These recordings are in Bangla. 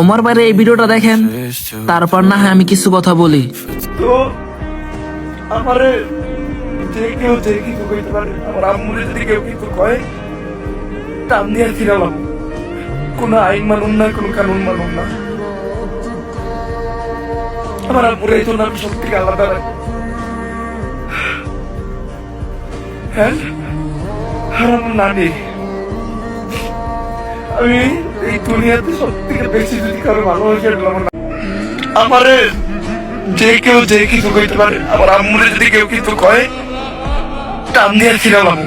ওমর ভাইয়ের এই ভিডিওটা দেখেন, তারপর না হয় আমি কিছু কথা বলি। তো আমারে যে কেউ যে কিছু কইতে পারে, আমার আম্মুরে যদি কেউ কিছু কয় টান দিয়ে ফিরালাম। কোনো আইন মানুন না, কোনো কানুন মানুন না। আমার আম্মুরে এই জন্য আমি সব থেকে আলাদা রাখি। হ্যাঁ, আর আমার নানি, আমি এই দুনিয়াতে সব থেকে বেশি যদি কারো ভালোবাসি আমারে যে কেউ যে কিছু কইতে পারে, আমার আম্মুরে যদি কেউ কিছু কয় টান দিয়ে ফিরালাম।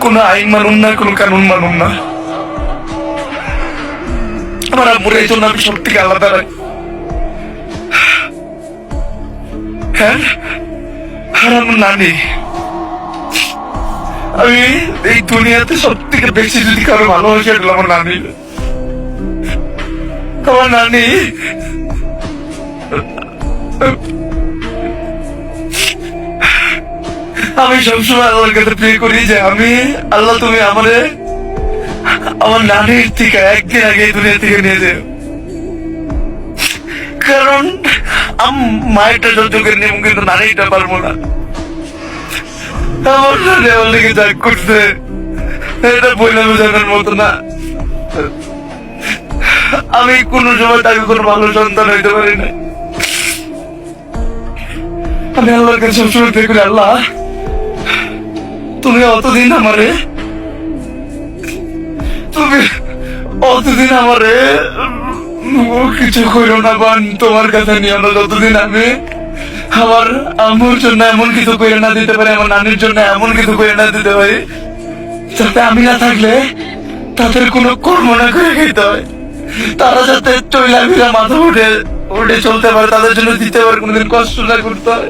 কোনো আইন মানুন না, কোনো কানুন মানুন না। আমার আম্মুরে এই জন্য আমি সব থেকে আলাদা রাখি। হ্যাঁ, আর আমার নানি, আমি এই দুনিয়াতে সব থেকে বেশি যদি কারো ভালোবাসি আমার নানি। আমার নানি আমি সবসময় আল্লাহর কাছে প্রে করি যে আমি আল্লাহ তুমি আমারে আমার নানির থেকে একদিন আগে এই দুনিয়া থেকে নিয়ে যাও। কারণ মায়েরটা সহ্য করে নেব, কিন্তু নানিটা পারবো না। আমার নানি আমার লেগে যা করছে এটা বইলে বোঝানোর মতো না। আমি কোন সময় তাকে কোনো ভালো সন্তান হইতে পারি না। আমি আল্লাহর কাছে সবসময় প্রে করি, আল্লাহ তুমি অতদিন আমারে কিছু করো না, বান তোমার কাছে নিয়ে আমরা যতদিন আমি আমার আম্মুর জন্য এমন কিছু করে না দিতে পারি, আমার নানির জন্য এমন কিছু করে না দিতে পারি যাতে আমি না থাকলে তাদের কোনো কর্ম না করে খেতে হয়। তারা যাতে চইলা ফিরা মাথা উঠে উঠে চলতে পারে, তাদের জন্য দিতে পারে, কোনোদিন কষ্ট না করতে হয়।